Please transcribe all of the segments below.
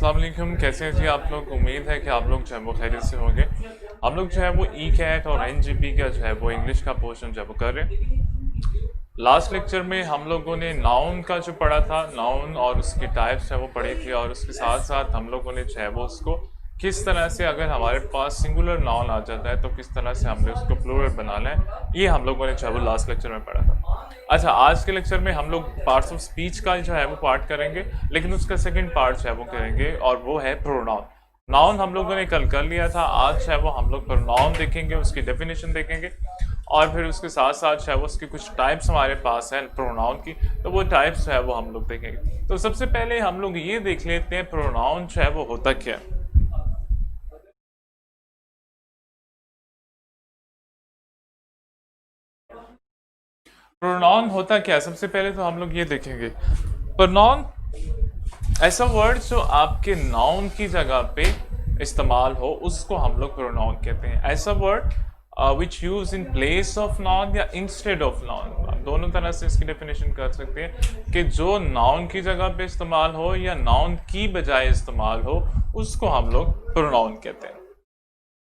अस्सलाम वालेकुम। कैसे हैं जी आप लोग? उम्मीद है कि आप लोग जो है वो खैरियत से होंगे। हम लोग जो है वो ई कैट और एनजीपी का जो है वो इंग्लिश का पोर्शन जो है वो कर रहे हैं। लास्ट लेक्चर में हम लोगों ने नाउन का जो पढ़ा था, नाउन और उसकी टाइप्स है वो पढ़ी थी, और उसके साथ साथ हम लोगों ने जो है वो उसको किस तरह से, अगर हमारे पास सिंगुलर नाउन आ जाता है तो किस तरह से हमने उसको प्लूरल बनाना है, ये हम लोगों ने जो है वो लास्ट लेक्चर में पढ़ा था। अच्छा, आज के लेक्चर में हम लोग पार्ट्स ऑफ स्पीच का जो है वो पार्ट करेंगे, लेकिन उसका सेकंड पार्ट जो है वो करेंगे, और वो है प्रोनाउन। नाउन हम लोगों ने कल कर लिया था, आज जो है वो हम लोग प्रोनाउन देखेंगे, उसकी डेफिनेशन देखेंगे, और फिर उसके साथ साथ जो है वो उसकी कुछ टाइप्स हमारे पास है प्रोनाउन की, तो वो टाइप्स जो है वो हम लोग देखेंगे। तो सबसे पहले हम लोग ये देख लेते हैं प्रोनाउन जो है वो होता क्या है। प्रोनाउन होता क्या है, सबसे पहले तो हम लोग ये देखेंगे। प्रोनाउन ऐसा वर्ड जो आपके नाउन की जगह पे इस्तेमाल हो, उसको हम लोग प्रोनाउन कहते हैं। ऐसा word which use in place of noun या इंस्टेड ऑफ नाउन, आप दोनों तरह से इसकी डेफिनेशन कर सकते हैं कि जो नाउन की जगह पे इस्तेमाल हो या नाउन की बजाय इस्तेमाल हो, उसको हम लोग प्रोनाउन कहते हैं।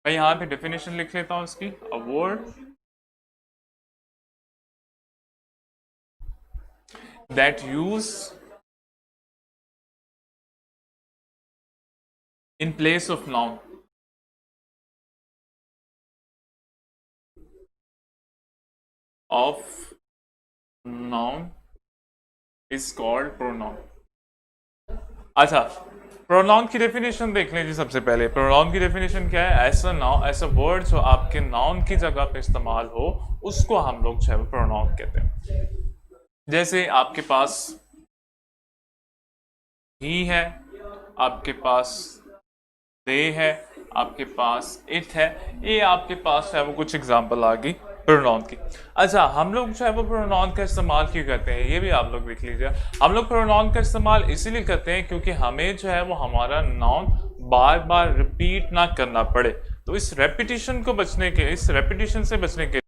मैं यहाँ पे डेफिनेशन लिख लेता हूँ इसकी। A word that use in place of noun of noun is called pronoun। अच्छा, प्रोनाउन की डेफिनेशन देख लें जी। सबसे पहले प्रोनाउन की डेफिनेशन क्या है? ऐसा नाउन, ऐसा वर्ड जो आपके नाउन की जगह पे इस्तेमाल हो, उसको हम लोग जो है प्रोनाउन कहते हैं। जैसे आपके पास ही है, आपके पास दे है, आपके पास इट है, ये आपके पास है वो कुछ एग्जांपल आ गई प्रोनाउन की। अच्छा, हम लोग जो है वो प्रोनाउन का इस्तेमाल क्यों करते हैं, ये भी आप लोग देख लीजिए। हम लोग प्रोनाउन का इस्तेमाल इसीलिए करते हैं क्योंकि हमें जो है वो हमारा नाउन बार बार रिपीट ना करना पड़े। तो इस रेपिटेशन को बचने के, इस रेपिटेशन से बचने के,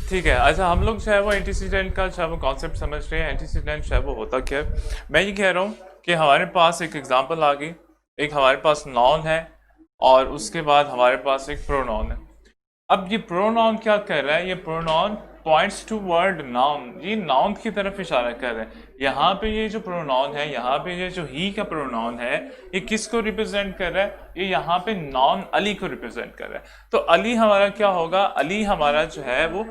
ठीक है। अच्छा, हम लोग जो है वो एंटीसीडेंट का जो है वो कॉन्सेप्ट समझ रहे हैं। एंटीसीडेंट जो है वो होता क्या है? मैं ये कह रहा हूँ कि हमारे पास एक एग्जांपल आ गई, एक हमारे पास नाउन है और उसके बाद हमारे पास एक प्रोनाउन है। अब ये प्रोनाउन क्या कर रहा है? ये pronoun points to word noun, ये नाउन की तरफ इशारा कर रहा है। यहाँ पे ये जो प्रोनाउन है, यहाँ पे ये जो ही का प्रोनाउन है, ये किसको रिप्रेजेंट कर रहा है? ये यहाँ पे नाउन अली को रिप्रेजेंट कर रहा है। तो अली हमारा क्या होगा? अली हमारा जो है वो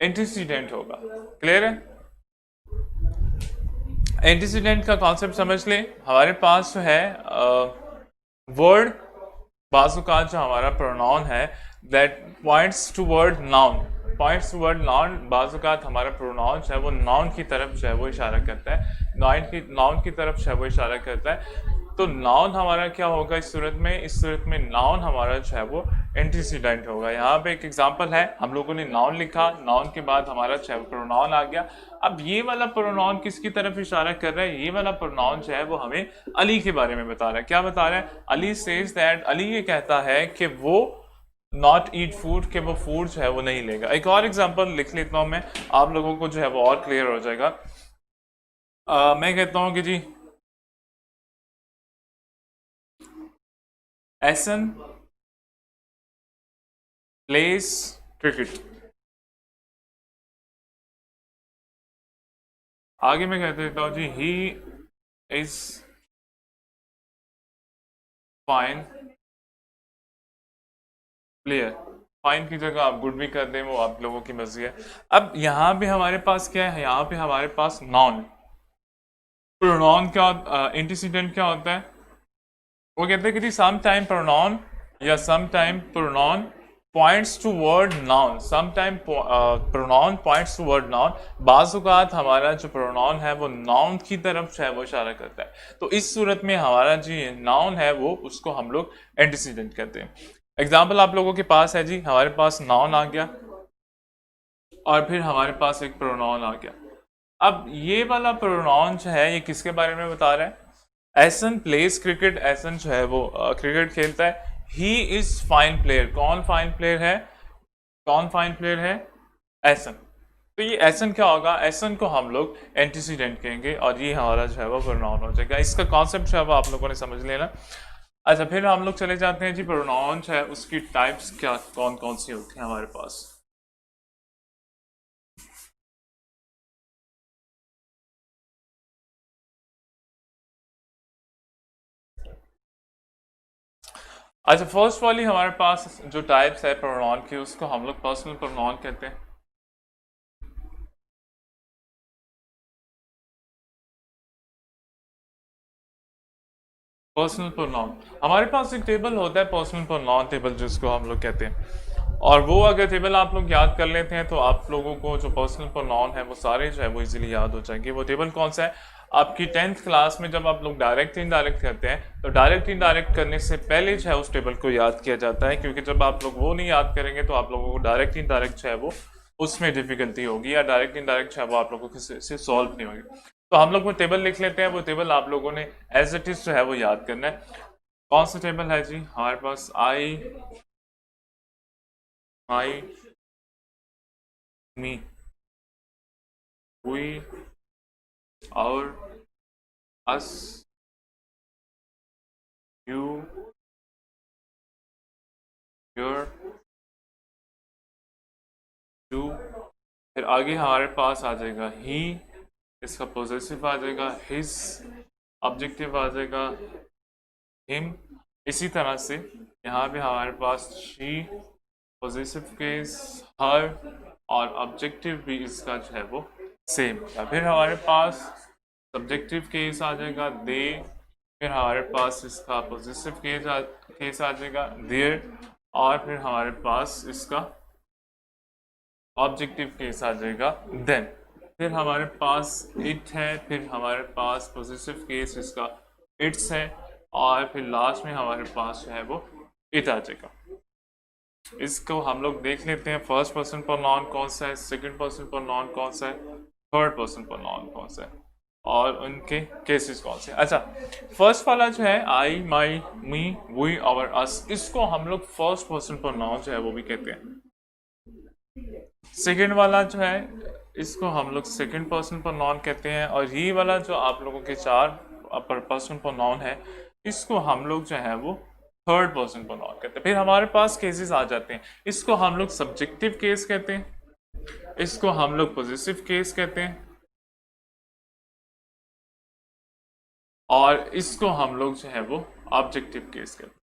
एंटीसीडेंट होगा। क्लियर है? एंटीसीडेंट का कॉन्सेप्ट समझ ले। हमारे पास जो है वर्ड, बाजुकात जो हमारा प्रोनाउन है that points to word noun, points to word noun, बाजुकात हमारा प्रोनाउन जो है वो नाउन की तरफ जो है वो इशारा करता है, नाउन की तरफ जो है वो इशारा करता है। तो नाउन हमारा क्या होगा इस सूरत में? इस सूरत में नाउन हमारा जो है वो एंटीसीडेंट होगा। यहाँ पे एक एग्जांपल है, हम लोगों ने नाउन लिखा, नाउन के बाद हमारा जो है प्रोनाउन आ गया। अब ये वाला प्रोनाउन किसकी तरफ इशारा कर रहा है? ये वाला प्रोनाउन जो है वो हमें अली के बारे में बता रहा है। क्या बता रहा है? अली सेज दैट, अली ये कहता है कि वो नॉट ईट फूड, कि वो फूड जो है वो नहीं लेगा। एक और एग्जांपल लिख लेता हूँ मैं, आप लोगों को जो है वो और क्लियर हो जाएगा। मैं कहता हूँ कि जी एसन प्लेस क्रिकेट। आगे मैं कह देता हूँ जी he is fine player. Fine की जगह आप गुड भी कर दें, वो आप लोगों की मर्जी है। अब यहाँ पे हमारे पास क्या है? यहाँ पे हमारे पास नाउन। प्रोनाउन क्या, एंटीसीडेंट क्या होता है? वो कहते हैं कि जी सम टाइम प्रोनाउन या some time pronoun points to word noun, some time pronoun points to word noun. बाज़ औक़ात हमारा जो प्रोनाउन है वो नाउन की तरफ जो है वो इशारा करता है। तो इस सूरत में हमारा जो नाउन है वो, उसको हम लोग एंटीसीडेंट कहते हैं। एग्जाम्पल आप लोगों के पास है जी, हमारे पास नाउन आ गया और फिर हमारे पास एक प्रोनाउन आ गया। अब ये वाला प्रोनाउन जो है ये किसके बारे में बता रहा है? एसन प्लेस क्रिकेट, एसन जो है वो क्रिकेट खेलता है। ही इज फाइन प्लेयर, कौन फाइन प्लेयर है? कौन फाइन प्लेयर है? एसन। तो ये एसन क्या होगा, एसन को हम लोग एंटीसीडेंट कहेंगे और ये हमारा जो है वो प्रोनाउन हो जाएगा। इसका कॉन्सेप्ट जो है वो आप लोगों ने समझ लेना। अच्छा, फिर हम लोग चले जाते हैं जी, प्रोनाउन है उसकी टाइप्स क्या कौन कौन सी होती हैं हमारे पास। अच्छा, फर्स्ट वाली हमारे पास जो टाइप्स है प्रोनाउन की, उसको हम लोग पर्सनल प्रोनाउन कहते हैं। पर्सनल प्रोनाउन, हमारे पास एक टेबल होता है पर्सनल प्रोनाउन टेबल जिसको हम लोग कहते हैं, और वो अगर टेबल आप लोग याद कर लेते हैं तो आप लोगों को जो पर्सनल प्रोनाउन है वो सारे जो है वो इजीली याद हो जाएंगे। वो टेबल कौन सा है, आपकी 10th क्लास में जब आप लोग डायरेक्ट इनडायरेक्ट करते हैं तो डायरेक्ट इनडायरेक्ट करने से पहले जो है उस टेबल को याद किया जाता है, क्योंकि जब आप लोग वो नहीं याद करेंगे तो आप लोगों को डायरेक्ट इनडायरेक्ट जो है वो उसमें डिफिकल्टी होगी, या डायरेक्ट इनडायरेक्ट जो है वो आप लोगों से सॉल्व नहीं होगी। तो हम लोग वो टेबल लिख लेते हैं, वो टेबल आप लोगों ने एज इट इज जो है वो याद करना है। कौन सा टेबल है जी हमारे पास, I, my, me, we, our, us, you, your, to, फिर आगे हमारे पास आ जाएगा ही, इसका पोजेसिव आ जाएगा हिज, ऑब्जेक्टिव आ जाएगा हिम। इसी तरह से यहाँ पे हमारे पास शी, पोजेसिव केस हर, और ऑब्जेक्टिव भी इसका जो है वो सेम। या फिर हमारे पास सब्जेक्टिव केस आ जाएगा दे, फिर हमारे पास इसका पोजेसिव केस आ जाएगा देयर, और फिर हमारे पास इसका ऑब्जेक्टिव केस आ जाएगा देन। फिर हमारे पास इट है, फिर हमारे पास पोजेसिव केस इसका इट्स है, और फिर लास्ट में हमारे पास जो है वो इट आ जाएगा। इसको हम लोग देख लेते हैं, फर्स्ट पर्सन प्रोनाउन कौन सा है, सेकंड पर्सन प्रोनाउन कौन सा है, थर्ड पर्सन प्रोनाउन कौन सा है, और उनके केसेस कौन से। अच्छा, फर्स्ट वाला जो है आई, माई, मी, वी और अस, इसको हम लोग फर्स्ट पर्सन प्रोनाउन जो है वो भी कहते हैं। सेकंड वाला जो है इसको हम लोग सेकंड पर्सन प्रोनाउन कहते हैं, और ये वाला जो आप लोगों के चार पर्सन प्रोनाउन है इसको हम लोग जो है वो थर्ड पर्सन प्रोनाउन कहते हैं। फिर हमारे पास केसेस आ जाते हैं, इसको हम लोग सब्जेक्टिव केस कहते हैं, इसको हम लोग पॉजिटिव केस कहते हैं, और इसको हम लोग जो है वो ऑब्जेक्टिव केस कहते हैं।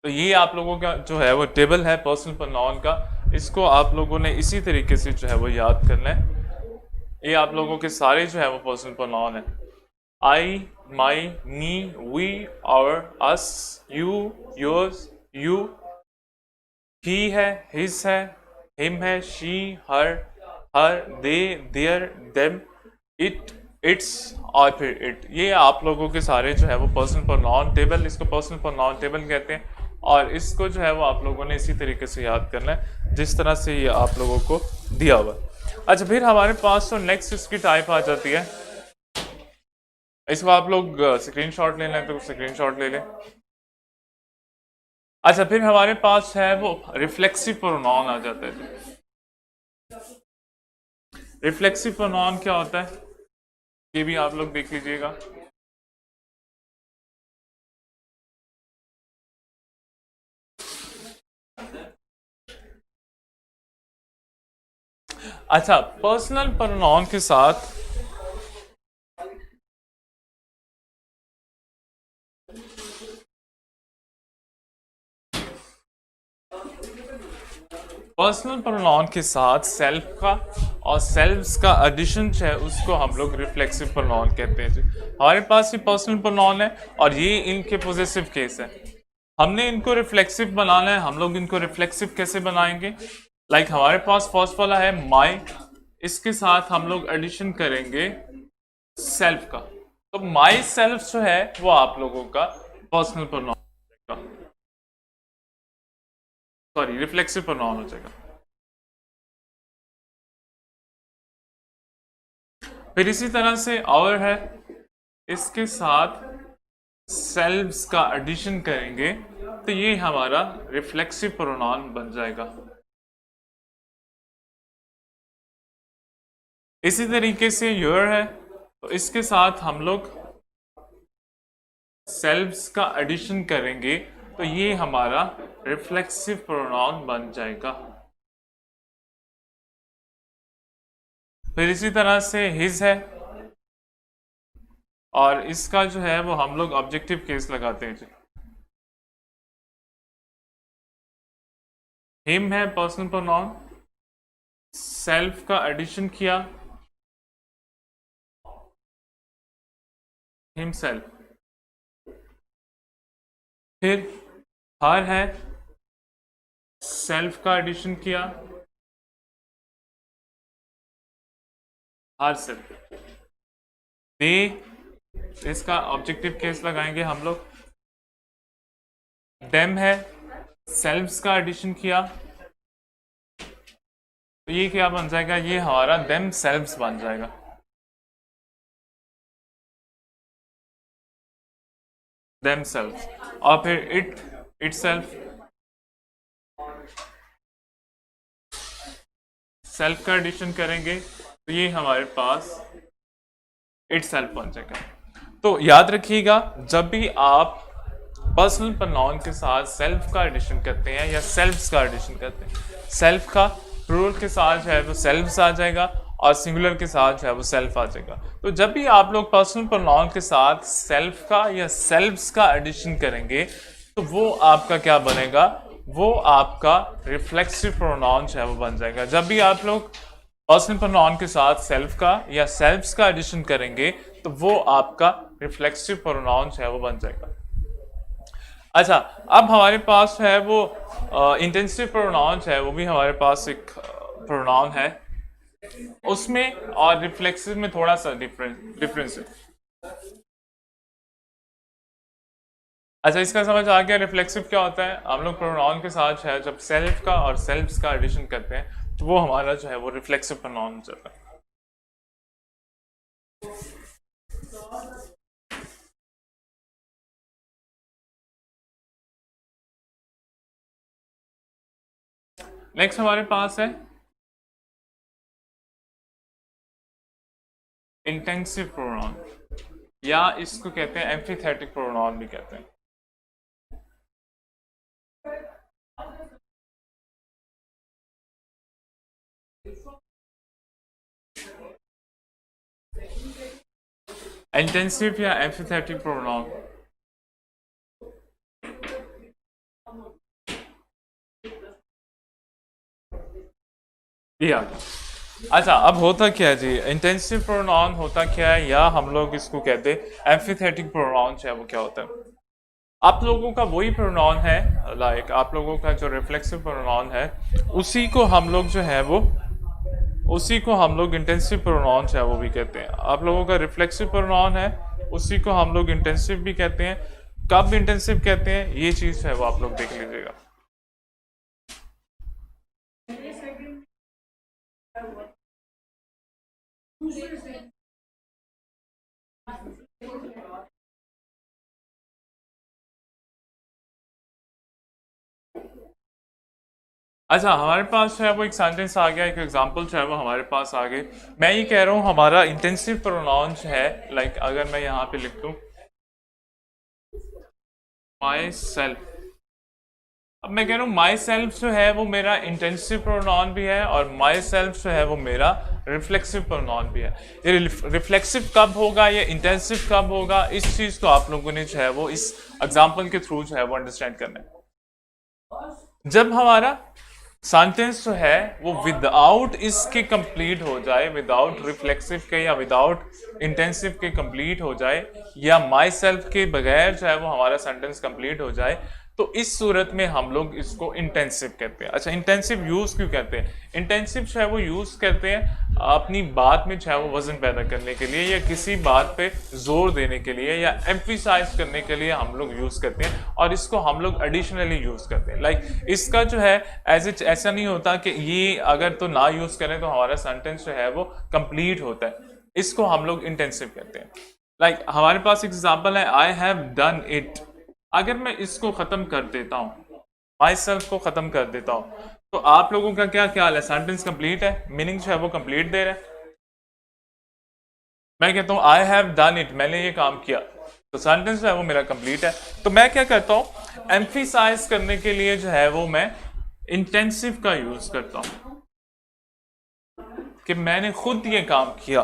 तो ये आप लोगों का जो है वो टेबल है पर्सनल प्रोनाउन का, इसको आप लोगों ने इसी तरीके से जो है वो याद करना है। ये आप लोगों के सारे जो है वो पर्सनल प्रोनाउन है, I, my, me, we, our, us, you, yours, you, he है, हिज है, हिम है, she, her, they, their, them, it, its, और फिर इट। ये आप लोगों के सारे जो है वो पर्सनल प्रोनाउन टेबल, इसको पर्सनल प्रोनाउन टेबल कहते हैं, और इसको जो है वो आप लोगों ने इसी तरीके से याद करना है जिस तरह से ये आप लोगों को दिया हुआ। अच्छा, फिर हमारे पास तो नेक्स्ट इसकी टाइप आ जाती है, इसको आप लोग स्क्रीनशॉट ले लें तो स्क्रीनशॉट ले लें। अच्छा, फिर हमारे पास है वो रिफ्लेक्सिव प्रोनाउन आ जाता है। रिफ्लेक्सिव प्रोनाउन क्या होता है ये भी आप लोग देख लीजिएगा। अच्छा, पर्सनल प्रोनाउन के साथ सेल्फ का और सेल्फ्स का एडिशन है उसको हम लोग रिफ्लेक्सिव प्रोनाउन कहते हैं। हमारे पास ये पर्सनल प्रोनाउन है और ये इनके पोजेसिव केस है, हमने इनको रिफ्लेक्सिव बनाना है। हम लोग इनको रिफ्लेक्सिव कैसे बनाएंगे, लाइक हमारे पास फर्स्ट वाला है माई, इसके साथ हम लोग एडिशन करेंगे सेल्फ का, तो माई सेल्फ जो है वो आप लोगों का personal pronoun, sorry reflexive pronoun हो जाएगा। फिर इसी तरह से और है, इसके साथ सेल्फ्स का एडिशन करेंगे तो ये हमारा रिफ्लेक्सिव प्रोनाउन बन जाएगा। इसी तरीके से योर है, तो इसके साथ हम लोग सेल्फ्स का एडिशन करेंगे तो ये हमारा रिफ्लेक्सिव प्रोनाउन बन जाएगा। फिर इसी तरह से हिज है, और इसका जो है वो हम लोग ऑब्जेक्टिव केस लगाते हैं जी। हिम है पर्सनल प्रोनाउन, सेल्फ का एडिशन किया हिमसेल्फ। फिर हर है, सेल्फ का एडिशन किया हर सेल्फ। दे, इसका ऑब्जेक्टिव केस लगाएंगे हम लोग। देम है, सेल्फ्स का एडिशन किया, तो ये क्या बन जाएगा, ये हमारा देम सेल्फ्स बन जाएगा। Themselves. और फिर इट सेल्फ, सेल्फ का एडिशन करेंगे तो ये हमारे पास इट सेल्फ बन जाएगा। तो याद रखिएगा, जब भी आप पर्सनल प्रोनाउन के साथ सेल्फ का एडिशन करते हैं या सेल्फ्स का एडिशन करते हैं, सेल्फ का प्लूरल के साथ जो है वो सेल्फ्स आ जाएगा और सिंगुलर के साथ जो है वो सेल्फ आ जाएगा। तो जब भी आप लोग पर्सनल प्रोनाउन के साथ सेल्फ का या सेल्फ्स का एडिशन करेंगे तो वो आपका क्या बनेगा, वो आपका रिफ्लेक्सिव प्रोनाउन जो है वो बन जाएगा। जब भी आप लोग पर्सनल प्रोनाउन के साथ सेल्फ का या सेल्फ्स का एडिशन करेंगे तो वो आपका रिफ्लेक्सिव प्रोनाउन जो है वो बन जाएगा। अच्छा, अब हमारे पास है वो इंटेंसिव प्रोनाउन है, वो भी हमारे पास एक प्रोनाउन है, उसमें और रिफ्लेक्सिव में थोड़ा सा डिफरेंस है। अच्छा, इसका समझ आ गया रिफ्लेक्सिव क्या होता है। हम लोग प्रोनाउन के साथ है जब सेल्फ का और सेल्फ्स का एडिशन करते हैं तो वो हमारा जो है वो रिफ्लेक्सिव प्रोनाउन चलता है। नेक्स्ट हमारे पास है इंटेंसिव प्रोनाउन, या इसको कहते हैं एम्फीथेटिक प्रोनाउन भी कहते हैं। इंटेंसिव या एम्फीथेटिक प्रोनाउन, या अच्छा, अब होता क्या है जी, इंटेंसिव प्रोनाउन होता क्या है, या हम लोग इसको कहते हैं एम्फीथेटिक प्रोनाउन है, वो क्या होता है। आप लोगों का वही प्रोनाउन है, लाइक आप लोगों का जो रिफ्लेक्सिव प्रोनाउन है उसी को हम लोग जो है वो उसी को हम लोग इंटेंसिव प्रोनाउन है वो भी कहते हैं। आप लोगों का रिफ्लेक्सिव प्रोनाउन है उसी को हम लोग इंटेंसिव भी कहते हैं। कब इंटेंसिव कहते हैं ये चीज है वो आप लोग देख लीजिएगा। अच्छा, हमारे पास जो है वो एक सेंटेंस आ गया, एक एग्जांपल जो है वो हमारे पास आ गए। मैं ये कह रहा हूँ हमारा इंटेंसिव प्रोनाउन है, लाइक अगर मैं यहाँ पे लिख दूँ माई सेल्फ, अब मैं कह रहा हूँ माई सेल्फ जो है वो मेरा इंटेंसिव प्रोनाउन भी है और माई सेल्फ जो है वो मेरा रिफ्लेक्सिव प्रोनाउन भी है। ये रिफ्लेक्सिव कब होगा, ये इंटेंसिव कब होगा, इस चीज को आप लोगों ने जो है वो इस एग्जाम्पल के थ्रू जो है वो अंडरस्टैंड करना है। जब हमारा सेंटेंस जो है वो विदाउट इसके कंप्लीट हो जाए, विदाउट रिफ्लेक्सिव के या विदाउट इंटेंसिव के कंप्लीट हो जाए, या माई सेल्फ के बगैर जो है वो हमारा सेंटेंस कंप्लीट हो जाए, तो इस सूरत में हम लोग इसको इंटेंसिव कहते हैं। अच्छा, इंटेंसिव यूज क्यों कहते हैं, इंटेंसिव जो है वो यूज करते हैं अपनी बात में जो है वो वजन पैदा करने के लिए, या किसी बात पे जोर देने के लिए, या एम्फिसाइज करने के लिए हम लोग यूज करते हैं, और इसको हम लोग एडिशनली यूज करते हैं। लाइक इसका जो है ऐसा नहीं होता कि ये अगर तो ना यूज करें तो हमारा सेंटेंस जो है वो कंप्लीट होता है, इसको हम लोग इंटेंसिव कहते हैं। लाइक हमारे पास एग्जाम्पल है आई हैव डन इट, अगर मैं इसको खत्म कर देता हूं, माई सेल्फ को खत्म कर देता हूं, तो आप लोगों का क्या ख्याल है, सेंटेंस कंप्लीट है, मीनिंग जो है वो कंप्लीट दे रहा है। मैं कहता हूँ आई हैव डन इट, मैंने ये काम किया, तो सेंटेंस जो है वो मेरा कंप्लीट है। तो मैं क्या करता हूँ, एम्फिसाइज करने के लिए जो है वो मैं इंटेंसिव का यूज करता हूँ कि मैंने खुद ये काम किया।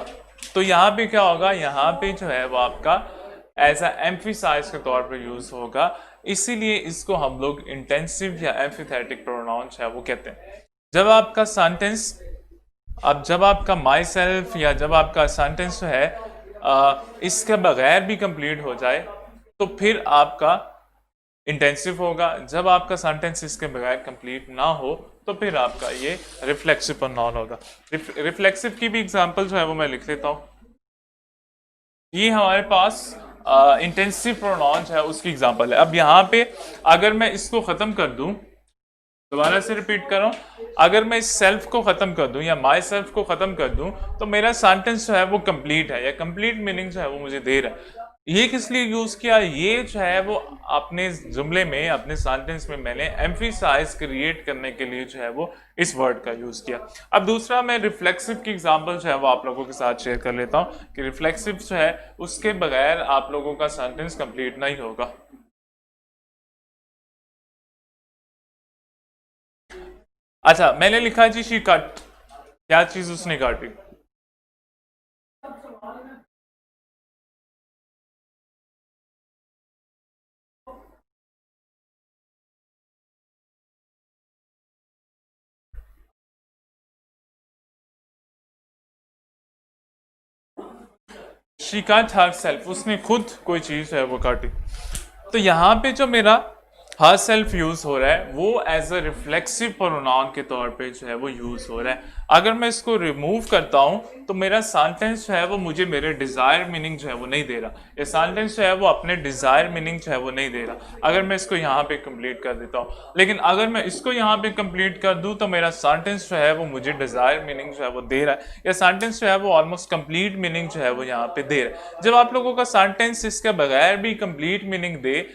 तो यहाँ पे क्या होगा, यहाँ पे जो है वो आपका एज अ एम्फिसाइज के तौर पर यूज होगा, इसीलिए इसको हम लोग इंटेंसिव या एम्फिथेटिक प्रोनाउंस है वो कहते हैं। जब आपका सेंटेंस, अब जब आपका माई सेल्फ या जब आपका सेंटेंस जो है इसके बगैर भी कंप्लीट हो जाए तो फिर आपका इंटेंसिव होगा। जब आपका सेंटेंस इसके बगैर कंप्लीट ना हो तो फिर आपका ये रिफ्लेक्सिव प्रोनाउन होगा। रिफ्लेक्सिव की भी एग्जांपल जो है वो मैं लिख लेता हूँ। ये हमारे पास इंटेंसिव प्रोनाउन है उसकी एग्जांपल है। अब यहाँ पे अगर मैं इसको खत्म कर दूं, दोबारा से रिपीट कर रहा हूं, अगर मैं इस सेल्फ को खत्म कर दूं या माई सेल्फ को खत्म कर दूं तो मेरा सेंटेंस जो है वो कंप्लीट है या कंप्लीट मीनिंग जो है वो मुझे दे रहा है। ये किस लिए यूज किया, ये जो है वो अपने जुमले में, अपने सेंटेंस में मैंने एम्फिसाइज क्रिएट करने के लिए जो है वो इस वर्ड का यूज किया। अब दूसरा मैं रिफ्लेक्सिव की एग्जांपल जो है वो आप लोगों के साथ शेयर कर लेता हूं कि रिफ्लेक्सिव जो है उसके बगैर आप लोगों का सेंटेंस कंप्लीट नहीं होगा। अच्छा, मैंने लिखा जी शी कट, क्या चीज उसने काटी। शी कट हर सेल्फ, उसने खुद कोई चीज है वो काटी। तो यहाँ पे जो मेरा हर सेल्फ यूज हो रहा है वो एज अ रिफ्लेक्सिव प्रोनाउन के तौर पे जो है वो यूज हो रहा है। अगर मैं इसको रिमूव करता हूँ तो मेरा सेंटेंस जो है वो मुझे मेरे डिजायर मीनिंग जो है वो नहीं दे रहा, ये सेंटेंस जो है वो अपने डिजायर मीनिंग जो है वो नहीं दे रहा अगर मैं इसको यहाँ पे कंप्लीट कर देता हूँ। लेकिन अगर मैं इसको यहाँ पे कंप्लीट कर दूँ तो मेरा सेंटेंस जो है वो मुझे डिजायर मीनिंग जो है वो दे रहा है, या सेंटेंस जो है वो ऑलमोस्ट कंप्लीट मीनिंग जो है वो यहाँ पे दे रहा है। जब आप लोगों का सेंटेंस इसके बगैर भी कंप्लीट मीनिंग दे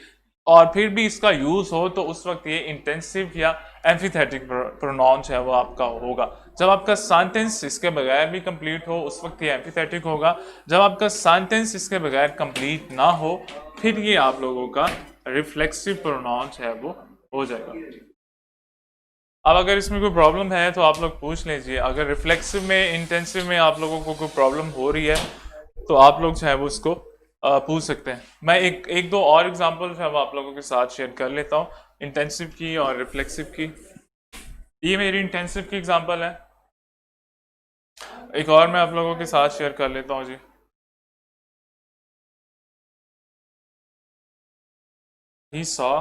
और फिर भी इसका यूज हो तो उस वक्त ये इंटेंसिव या एम्फिथेटिक प्रोनाउन है वो आपका होगा। जब आपका सेंटेंस इसके बगैर भी कंप्लीट हो उस वक्त ये एम्फिथेटिक होगा। जब आपका सेंटेंस इसके बगैर कंप्लीट ना हो फिर ये आप लोगों का रिफ्लेक्सिव प्रोनाउन है वो हो जाएगा। अब अगर इसमें कोई प्रॉब्लम है तो आप लोग पूछ लीजिए। अगर रिफ्लेक्सिव में, इंटेंसिव में आप लोगों को कोई प्रॉब्लम हो रही है तो आप लोग जो है वो उसको पूछ सकते हैं। मैं एक दो और एग्जांपल जो है वो आप लोगों के साथ शेयर कर लेता हूँ इंटेंसिव की और रिफ्लेक्सिव की। ये मेरी इंटेंसिव की एग्जांपल है। एक और मैं आप लोगों के साथ शेयर कर लेता हूँ जी। He saw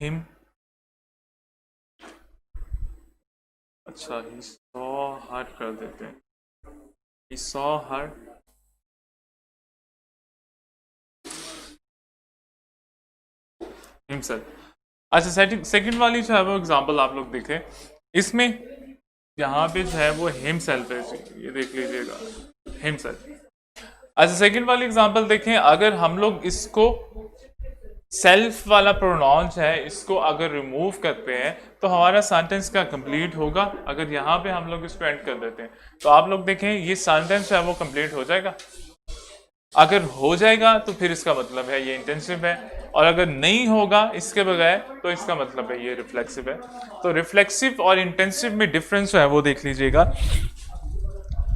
him, अच्छा he saw her कर देते हैं, he saw her himself। अच्छा, सेकंड वाली जो है वो एग्जांपल आप लोग देखें, इसमें यहाँ पे जो है वो हिमसेल्फ है, ये देख लीजिएगा हिमसेल्फ। अच्छा, सेकंड वाली एग्जांपल देखें, अगर हम लोग इसको सेल्फ वाला प्रोनाउन है इसको अगर रिमूव करते हैं तो हमारा सेंटेंस का कंप्लीट होगा। अगर यहाँ पे हम लोग इसको एंड कर देते हैं तो आप लोग देखें ये सेंटेंस है वो कंप्लीट हो जाएगा। अगर हो जाएगा तो फिर इसका मतलब है ये इंटेंसिव है, और अगर नहीं होगा इसके बगैर तो इसका मतलब है ये रिफ्लेक्सिव है। तो रिफ्लेक्सिव और इंटेंसिव में डिफरेंस है वो देख लीजिएगा।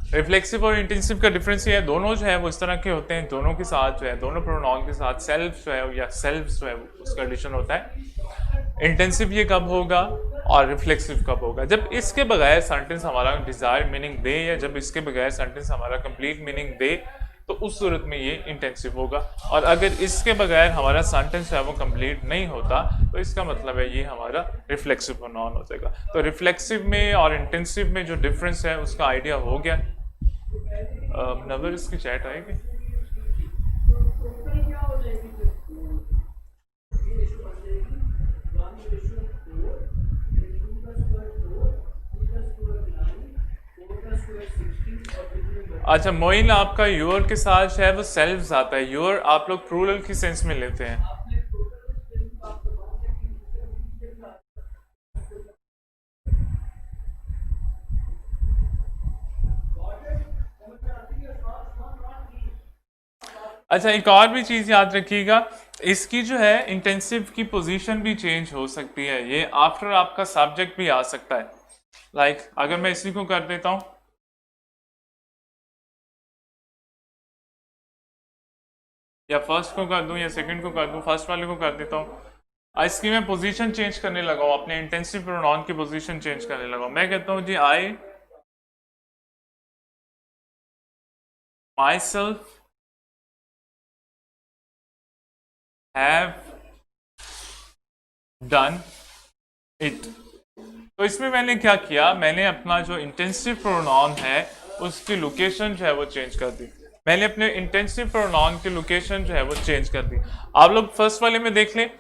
रिफ्लेक्सिव और इंटेंसिव का डिफरेंस ये है, दोनों जो है वो इस तरह के होते हैं, दोनों के साथ जो है, दोनों प्रोनाउन के साथ सेल्फ जो है या सेल्फ जो है उसका एडिशन होता है। इंटेंसिव ये कब होगा और रिफ्लेक्सिव कब होगा, जब इसके बगैर सेंटेंस हमारा डिजायर मीनिंग दे या जब इसके बगैर सेंटेंस हमारा कंप्लीट मीनिंग दे तो उस सूरत में ये इंटेंसिव होगा। और अगर इसके बगैर हमारा सेंटेंस है वो कंप्लीट नहीं होता तो इसका मतलब है ये हमारा रिफ्लेक्सिव प्रोनाउन हो जाएगा। तो रिफ्लेक्सिव में और इंटेंसिव में जो डिफरेंस है उसका आइडिया हो गया। नवर इसकी चैट आएगी। अच्छा मोइन, आपका योर के साथ शायद वो सेल्फ आता है, योर आप लोग प्लूरल की सेंस में लेते हैं। अच्छा, एक और भी चीज याद रखिएगा, इसकी जो है इंटेंसिव की पोजीशन भी चेंज हो सकती है, ये आफ्टर आपका सब्जेक्ट भी आ सकता है। लाइक अगर मैं इसी को कर देता हूं, या फर्स्ट को कर दूं या सेकंड को कर दूं, फर्स्ट वाले को कर देता हूं। इसकी मैं पोजीशन चेंज करने लगा हूं, अपने इंटेंसिव प्रोनाउन की पोजीशन चेंज करने लगा हूं। मैं कहता हूं जी I myself have done it. तो इसमें मैंने क्या किया, मैंने अपना जो इंटेंसिव प्रोनाउन है उसकी लोकेशन जो है वो चेंज कर दी। मैंने अपने इंटेंसिव प्रोनाउन की लोकेशन जो है वो चेंज कर दी। आप लोग फर्स्ट वाले में देख लें,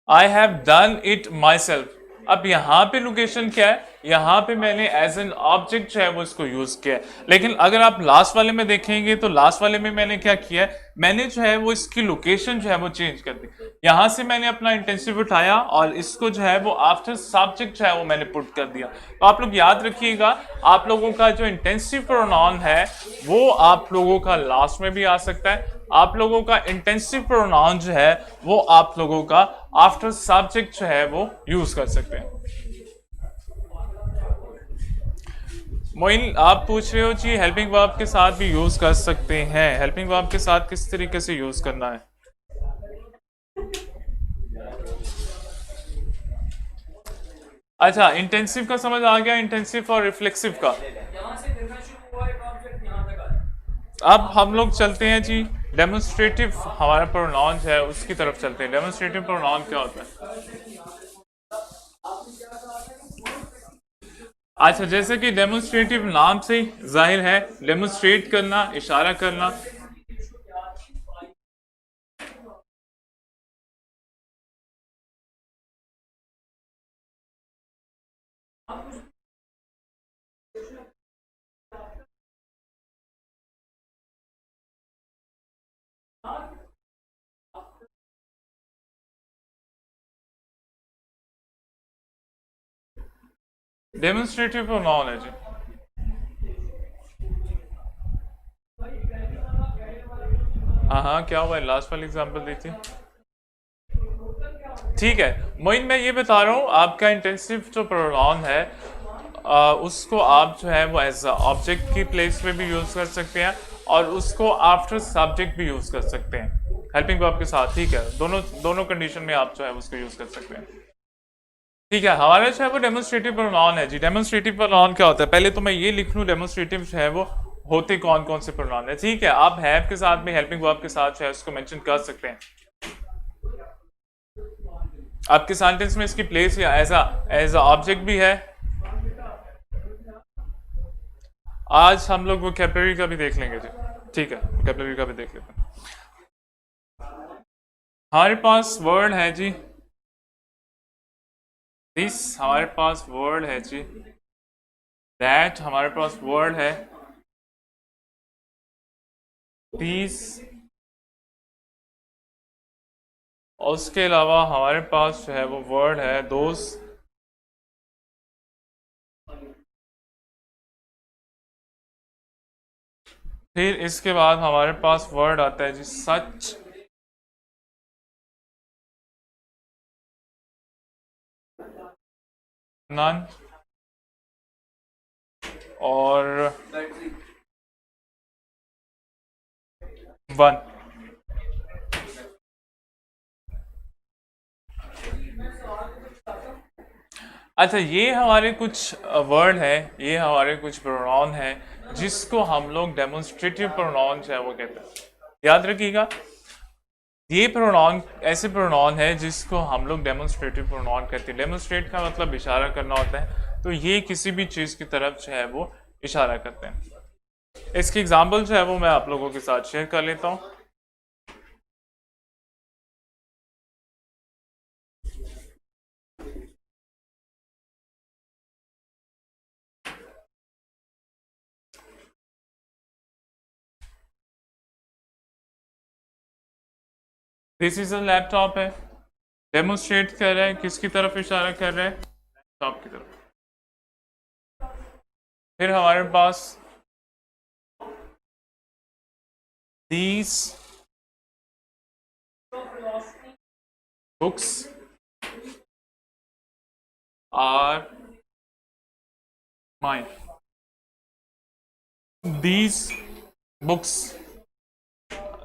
I have done it my self. अब यहाँ पे लोकेशन क्या है, यहाँ पे मैंने एज एन ऑब्जेक्ट जो है वो इसको यूज किया है। लेकिन अगर आप लास्ट वाले में देखेंगे तो लास्ट वाले में मैंने क्या किया है, मैंने जो है वो इसकी लोकेशन जो है वो चेंज कर दी। यहाँ से मैंने अपना इंटेंसिव उठाया और इसको जो है वो आफ्टर सब्जेक्ट जो है वो मैंने पुट कर दिया। तो आप लोग याद रखिएगा, आप लोगों का जो इंटेंसिव प्रोनाउन है वो आप लोगों का लास्ट में भी आ सकता है। आप लोगों का इंटेंसिव प्रोनाउन जो है वो आप लोगों का आफ्टर सब्जेक्ट जो है वो यूज कर सकते हैं। मोइन, आप पूछ रहे हो जी हेल्पिंग वर्ब के साथ भी यूज कर सकते हैं, हेल्पिंग वर्ब के साथ किस तरीके से यूज करना है? अच्छा, इंटेंसिव का समझ आ गया, इंटेंसिव और रिफ्लेक्सिव का। अब हम लोग चलते हैं जी डेमोन्स्ट्रेटिव, हमारा प्रोनाउन है उसकी तरफ चलते हैं। डेमोन्स्ट्रेटिव प्रोनाउन क्या होता है? अच्छा, जैसे कि डेमोन्स्ट्रेटिव नाम से ही जाहिर है, डेमोन्स्ट्रेट करना, इशारा करना। डेमोन्स्ट्रेटिव प्रोनाउन है जी। हाँ हाँ, क्या हुआ, लास्ट वाली एग्जांपल दी थी। ठीक है मोइन, मैं ये बता रहा हूँ आपका इंटेंसिव जो प्रोनाउन है उसको आप जो है वो एज ऑब्जेक्ट की प्लेस पे भी यूज कर सकते हैं और उसको आफ्टर सब्जेक्ट भी यूज कर सकते हैं हेल्पिंग वर्ब के साथ। ठीक है, दोनों दोनों कंडीशन में आप जो है उसको यूज कर सकते हैं। ठीक है, हमारा जो है वो डेमोन्स्ट्रेटिव प्रोनाउन है जी। डेमोन्स्ट्रेटिव प्रोनाउन क्या होता है, पहले तो मैं ये लिख लूँ डेमोन्स्ट्रेटिव जो है वो होते कौन कौन से प्रोनाउन है। ठीक है, आप हैव के साथ भी हेल्पिंग वर्ब के साथ जो है उसको मेंशन कर सकते हैं। आपके सेंटेंस में इसकी प्लेस या एज ऑब्जेक्ट भी है। आज हम लोग वोकैबुलरी का भी देख लेंगे जी। ठीक है, वोकैबुलरी का भी देख लेते हैं। हमारे पास वर्ड है जी दिस, हमारे पास वर्ड है जी दैट, हमारे पास वर्ड है दीज, और उसके अलावा हमारे पास जो है वो वर्ड है दोस। फिर इसके बाद हमारे पास वर्ड आता है जी सच, नन और वन। अच्छा, ये हमारे कुछ वर्ड है, ये हमारे कुछ प्रोनाउन है जिसको हम लोग डेमोन्स्ट्रेटिव प्रोनाउन जो है वो कहते हैं। याद रखिएगा, ये प्रोनाउन ऐसे प्रोनाउन है जिसको हम लोग डेमोन्स्ट्रेटिव प्रोनाउन कहते हैं। डेमोन्स्ट्रेट का मतलब इशारा करना होता है, तो ये किसी भी चीज़ की तरफ जो है वो इशारा करते हैं। इसकी एग्जाम्पल जो है वो मैं आप लोगों के साथ शेयर कर लेता हूँ। दिस इज अ लैपटॉप है, डेमोन्स्ट्रेट कर रहा है, किसकी तरफ इशारा कर रहा है, लैपटॉप की तरफ। फिर हमारे पास these, books are mine, these books.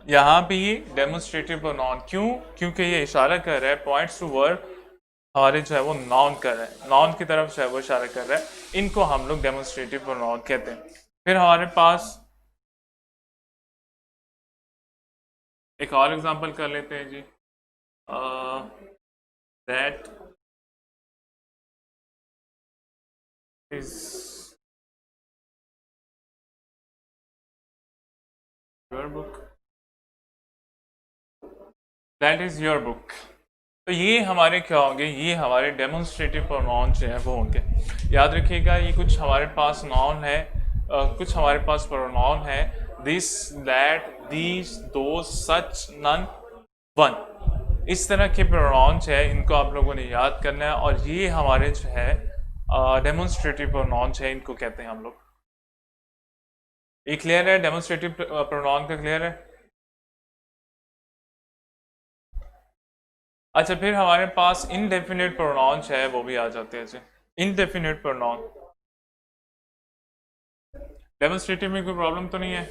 यहाँ पे ये डेमोन्स्ट्रेटिव प्रोनाउन, क्यों? क्योंकि ये इशारा कर रहा है, पॉइंट्स टू वर्ड हमारे जो है वो नाउन कर रहा है, नाउन की तरफ जो है वो इशारा कर रहा है। इनको हम लोग डेमोन्स्ट्रेटिव प्रोनाउन कहते हैं। फिर हमारे पास एक और एग्जांपल कर लेते हैं जी। That is your book, that is your book. तो ये हमारे क्या होंगे? ये हमारे डेमोन्स्ट्रेटिव प्रोनाउन जो है वो होंगे। याद रखिएगा, ये कुछ हमारे पास नाउन है, कुछ हमारे पास प्रोनाउन है। दिस, दैट, दीज, दो, सच, नन, वन। इस तरह के प्रोनाउंस है, इनको आप लोगों ने याद करना है। और ये हमारे जो है डेमोन्स्ट्रेटिव प्रोनाउंस है, इनको कहते हैं हम लोग। ये क्लियर है? डेमोन्स्ट्रेटिव प्रोनाउन का क्लियर है? अच्छा, फिर हमारे पास इनडेफिनेट प्रोनाउंस है, वो भी आ जाते हैं जी। इनडेफिनेट प्रोनाउन, डेमोन्स्ट्रेटिव में कोई प्रॉब्लम तो नहीं है?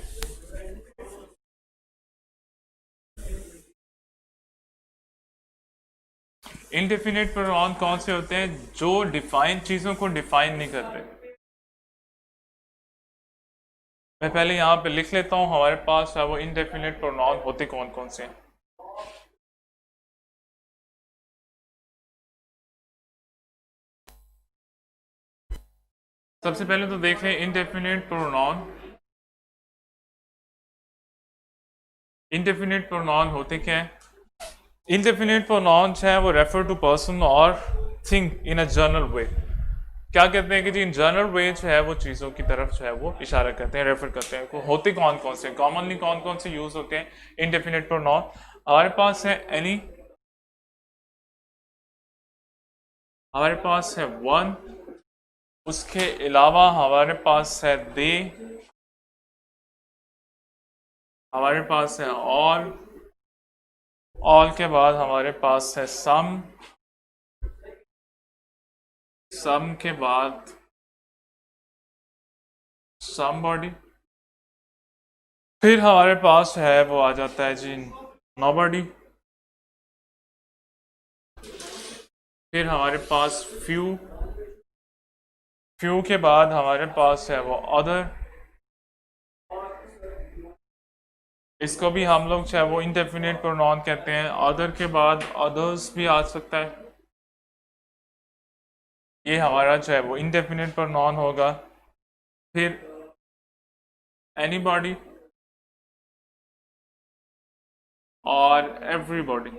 इनडेफिनेट प्रोनाउन कौन से होते हैं? जो डिफाइन, चीजों को डिफाइन नहीं करते। मैं पहले यहाँ पे लिख लेता हूँ हमारे पास है वो इनडेफिनेट प्रोनाउन होते कौन कौन से हैं। सबसे पहले तो देख लें इनडेफिनेट प्रोनाउन। इनडेफिनेट प्रोनाउन होते क्या हैं? इनडेफिनेट प्रोनाउंस हैं वो रेफर टू पर्सन और थिंग इन अ जनरल वे। क्या कहते हैं कि जी इन जनरल वे जो है वो चीज़ों की तरफ जो है वो इशारा करते हैं, रेफर करते हैं। होते कौन कौन से, कॉमनली कौन कौन से यूज होते हैं इनडेफिनेट प्रोनाउन? हमारे पास है एनी, हमारे पास है वन, उसके अलावा हमारे पास है दे, हमारे पास है ऑल के बाद हमारे पास है सम के बाद समबॉडी, फिर हमारे पास है वो आ जाता है जी नोबॉडी, फिर हमारे पास फ्यू के बाद हमारे पास है वो अदर। इसको भी हम लोग चाहे वो इंडेफिनिट प्रोनाउन कहते हैं। अदर के बाद अदर्स भी आ सकता है, ये हमारा जो है वो इंडेफिनिट प्रोनाउन होगा। फिर एनीबॉडी और एवरीबॉडी।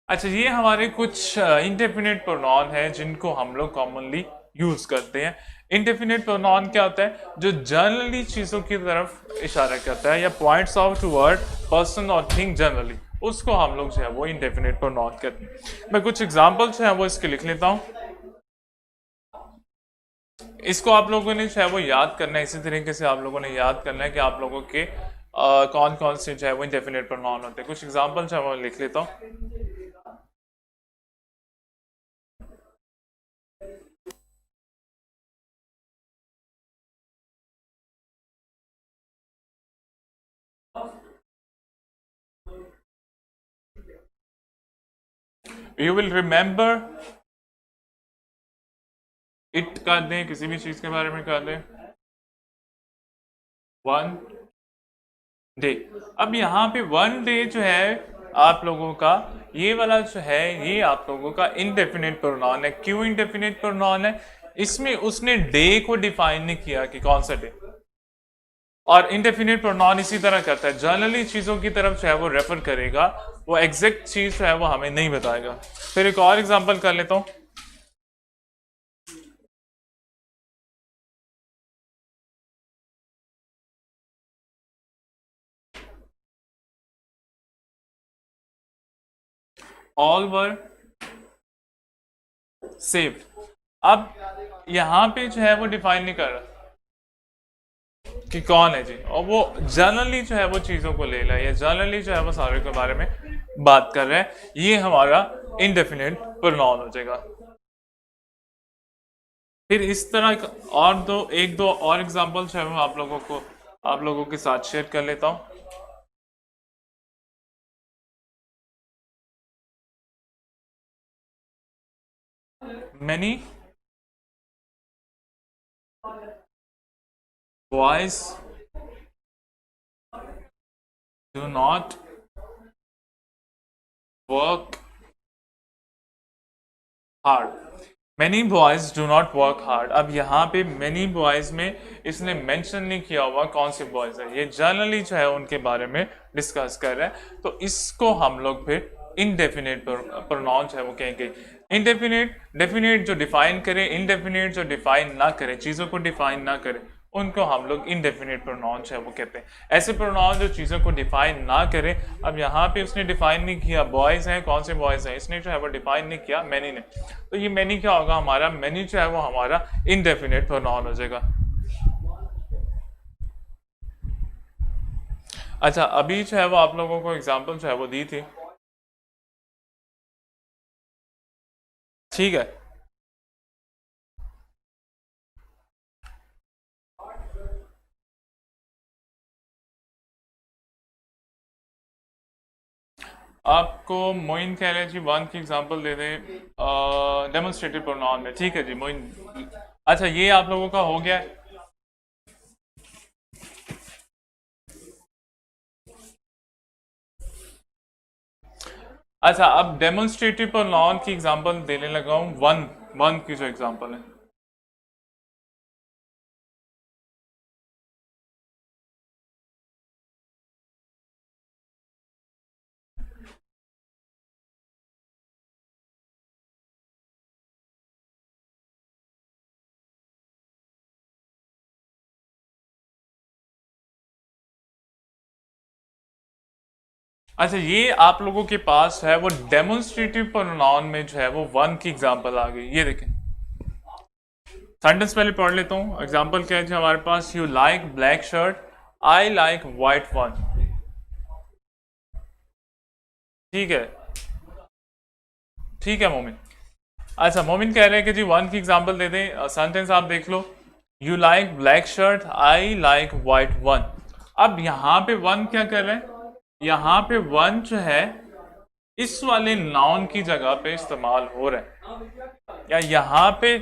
अच्छा, ये हमारे कुछ इंडेफिनिट प्रोनाउन है जिनको हम लोग कॉमनली यूज करते हैं। इंडेफिनिट प्रोनाउन क्या होता है? जो जनरली चीजों की तरफ इशारा करता है या पॉइंट्स आउट टुवर्ड पर्सन और थिंग जनरली, उसको हम लोग जो है वो इंडेफिनिट प्रोनाउन कहते हैं। मैं कुछ एग्जांपल जो है वो इसके लिख लेता हूँ। इसको आप लोगों ने जो है वो याद करना है, इसी तरीके से आप लोगों ने याद करना है कि आप लोगों के कौन कौन से जो है वो इंडेफिनिट प्रोनाउन होते हैं। कुछ एग्जांपल जो है वो लिख लेता हूँ। यू विल रिमेंबर इट कर दें, किसी भी चीज के बारे में कर दें, वन डे। अब यहाँ पे वन डे जो है आप लोगों का, ये वाला जो है ये आप लोगों का इंडेफिनिट प्रोनाउन है। क्यों इंडेफिनिट प्रोनाउन है? इसमें उसने डे को डिफाइन नहीं किया कि कौन सा डे। और इंडेफिनिट प्रोनाउन इसी तरह करता है, जनरली चीजों की तरफ जो है वो रेफर करेगा, वो एग्जैक्ट चीज जो है वो हमें नहीं बताएगा। फिर एक और एग्जांपल कर लेता हूं। All were saved. अब यहां पे जो है वो डिफाइन नहीं कर रहा, कि कौन है जी, और वो जनरली जो है वो चीज़ों को ले रहा है या जनरली जो है वो सारे के बारे में बात कर रहे हैं, ये हमारा इंडेफिनिट प्रोनाउन हो जाएगा। फिर इस तरह एक दो और एग्जांपल जो है मैं आप लोगों के साथ शेयर कर लेता हूँ। Many boys do not work hard. Many boys do not work hard. अब यहाँ पे मैनी बॉयज में इसने मेंशन नहीं किया हुआ कौन से बॉयज है, ये जनरली जो है उनके बारे में डिस्कस कर रहे हैं, तो इसको हम लोग फिर इनडेफिनेट प्रोनाउन है वो कहेंगे। इनडेफिनेट डेफिनेट जो डिफाइन करे, इनडेफिनेट जो डिफाइन ना करे, चीज़ों को डिफाइन ना करे, उनको हम लोग इनडेफिनेट प्रोनाउन है वो कहते हैं। ऐसे प्रोनाउन जो चीज़ों को डिफाइन ना करे, अब यहाँ पे उसने डिफाइन नहीं किया बॉयज़ हैं, कौन से बॉयज़ हैं, इसने जो है वो डिफाइन नहीं किया मैनी ने, तो ये मैनी क्या होगा हमारा, मैनी जो है वो हमारा इनडेफिनेट प्रोनाउन हो जाएगा। अच्छा, अभी जो है वो आप लोगों को एग्जांपल जो है वो दी थी, ठीक है। आपको मोइन कह रहे हैं जी वन की एग्जांपल दे दें डेमोन्स्ट्रेटिव प्रोनाउन में, ठीक है जी मोइन। अच्छा, ये आप लोगों का हो गया है। अच्छा, अब डेमोन्स्ट्रेटिव प्रोनाउन की एग्जांपल देने लगा हूं, वन वन की जो एग्जांपल है। अच्छा, ये आप लोगों के पास है वो डेमोन्स्ट्रेटिव प्रोनाउन में जो है वो वन की एग्जांपल आ गई। ये देखें, सेंटेंस पहले पढ़ लेता हूँ। एग्जांपल क्या है हमारे पास, you like black shirt, I like white one. ठीक है, ठीक है मोमिन। अच्छा, मोमिन कह रहे हैं कि जी वन की एग्जांपल दे दें। सेंटेंस आप देख लो, you like black shirt, I like white one. अब यहाँ पे वन क्या कर रहे हैं, यहाँ पे वन जो है इस वाले नाउन की जगह पे इस्तेमाल हो रहा है, या यहाँ पे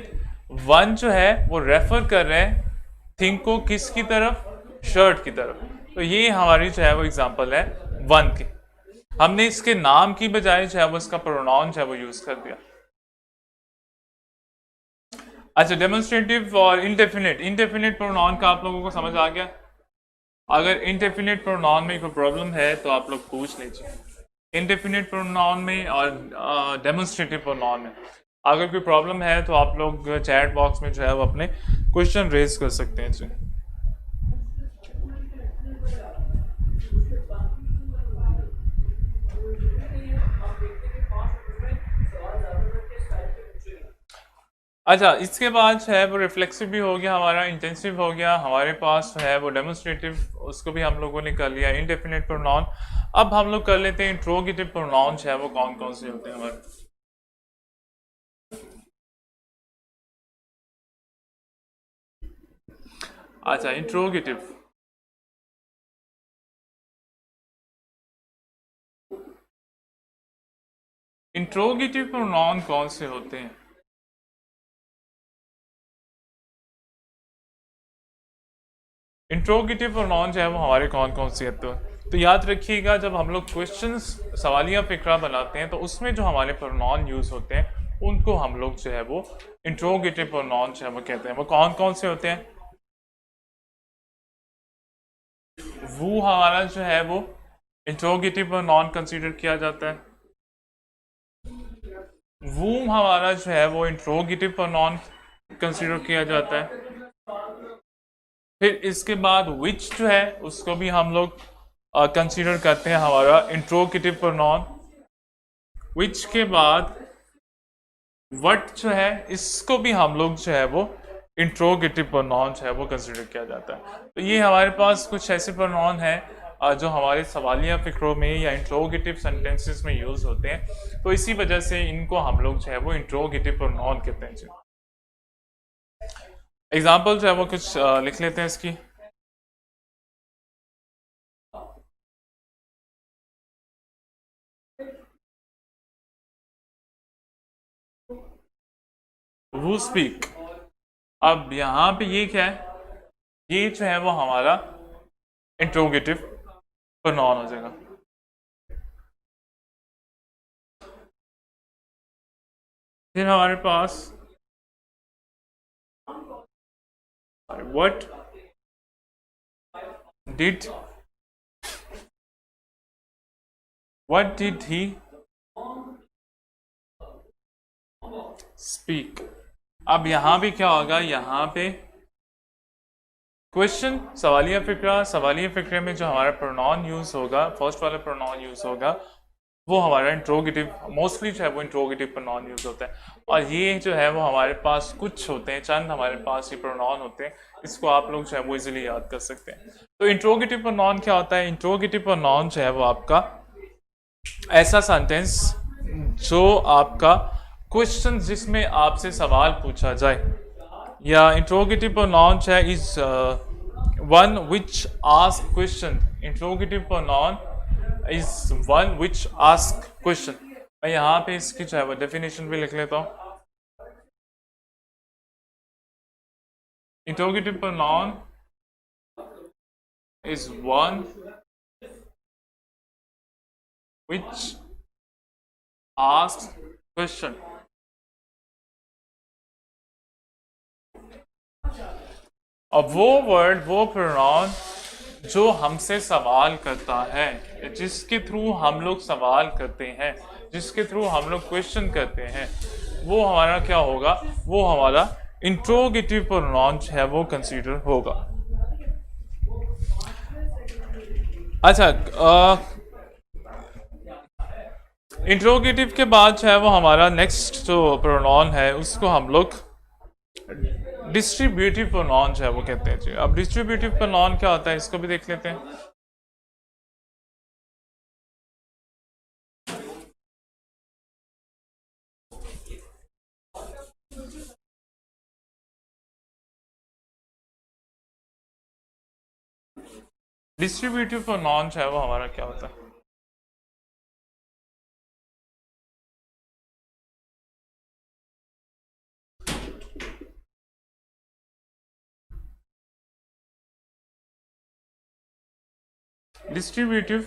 वन जो है वो रेफर कर रहे हैं थिंग को किसकी तरफ, शर्ट की तरफ। तो ये हमारी जो है वो एग्जांपल है वन की। हमने इसके नाम की बजाय जो है वो इसका प्रोनाउन जो है वो यूज कर दिया। अच्छा, डेमोन्स्ट्रेटिव और इंडेफिनिट, इंडेफिनिट प्रोनाउन का आप लोगों को समझ आ गया। अगर इंडेफिनिट प्रोनाउन में कोई प्रॉब्लम है तो आप लोग पूछ लीजिए। इंडेफिनिट प्रोनाउन में और डेमोन्स्ट्रेटिव प्रोनाउन में अगर कोई प्रॉब्लम है तो आप लोग चैट बॉक्स में जो है वो अपने क्वेश्चन रेज कर सकते हैं जी। अच्छा, इसके बाद जो है वो रिफ्लेक्सिव भी हो गया हमारा, इंटेंसिव हो गया हमारे पास है वो डेमोन्स्ट्रेटिव, उसको भी हम लोगों ने कर लिया। इंडेफिनिट प्रोनाउन, अब हम लोग कर लेते हैं इंट्रोगेटिव प्रोनाउन है वो कौन कौन से होते हैं हमारे। अच्छा, इंट्रोगेटिव, इंट्रोगेटिव प्रोनाउन कौन से होते हैं। इंट्रोगेटिव प्रोनाउन जो है वो हमारे कौन कौन से होते हैं, तो याद रखिएगा जब हम लोग क्वेश्चंस सवालिया फिक्रा बनाते हैं तो उसमें जो हमारे प्रोनाउन यूज होते हैं उनको हम लोग जो है वो इंट्रोगेटिव प्रोनाउन जो है वो कहते हैं। वो कौन कौन से होते हैं, वो हमारा जो है वो इंट्रोगेटिव प्रोनाउन कंसीडर किया जाता है। वो हमारा जो है वो इंट्रोगेटिव प्रोनाउन कंसीडर किया जाता है। फिर इसके बाद विच जो है उसको भी हम लोग कंसीडर करते हैं हमारा इंट्रोगेटिव प्रोनाउन। विच के बाद वट जो है इसको भी हम लोग जो है वो इंट्रोगेटिव प्रोनाउन है वो कंसिडर किया जाता है। तो ये हमारे पास कुछ ऐसे प्रोनाउन हैं जो हमारे सवालिया फिक्रों में या इंट्रोगेटिव सेंटेंसेस में यूज होते हैं, तो इसी वजह से इनको हम लोग जो है वो इंट्रोगेटिव प्रोनाउन कहते हैं जी। एग्जाम्पल जो है वो कुछ लिख लेते हैं इसकी। Who speak. अब यहाँ पे ये क्या है, ये जो है वो हमारा इंट्रोगेटिव प्रोनाउन हो जाएगा। फिर हमारे पास व्हाट डिड ही स्पीक। अब यहां भी क्या होगा, यहां पे क्वेश्चन सवालिया फिक्रे में जो हमारा प्रोनाउन यूज होगा, फर्स्ट वाला प्रोनाउन यूज होगा, वो हमारा इंट्रोगेटिव, मोस्टली जो है वो इंट्रोगेटिव प्रोनाउन यूज होता है। और ये जो है वो हमारे पास कुछ होते हैं, चंद हमारे पास ये प्रोनाउन होते हैं, इसको आप लोग जो है वो इजीली याद कर सकते हैं। तो इंट्रोगेटिव प्रोनाउन क्या होता है? इंट्रोगेटिव प्रोनाउन जो है वो आपका ऐसा सेंटेंस जो आपका क्वेश्चन, जिसमें आपसे सवाल पूछा जाए, या इंट्रोगेटिव प्रोनाउन है is one which ask question. Interrogative pronoun is one which ask question. मैं यहाँ पे इसकी जो है वो डेफिनेशन भी लिख लेता हूँ। Interrogative pronoun is one which ask question. अब वो वर्ड, वो प्रोनाउन जो हमसे सवाल करता है, जिसके थ्रू हम लोग सवाल करते हैं, जिसके थ्रू हम लोग क्वेश्चन करते हैं, वो हमारा क्या होगा? वो हमारा इंट्रोगेटिव प्रोनाउन है वो कंसीडर होगा। अच्छा, इंट्रोगेटिव के बाद जो है वो हमारा नेक्स्ट जो प्रोनाउन है उसको हम लोग डिस्ट्रीब्यूटिव प्रोनाउन जो है वो कहते हैं जी। अब डिस्ट्रीब्यूटिव प्रोनाउन क्या होता है इसको भी देख लेते हैं। डिस्ट्रीब्यूटिव प्रोनाउन जो है वो हमारा क्या होता है? डिस्ट्रीब्यूटिव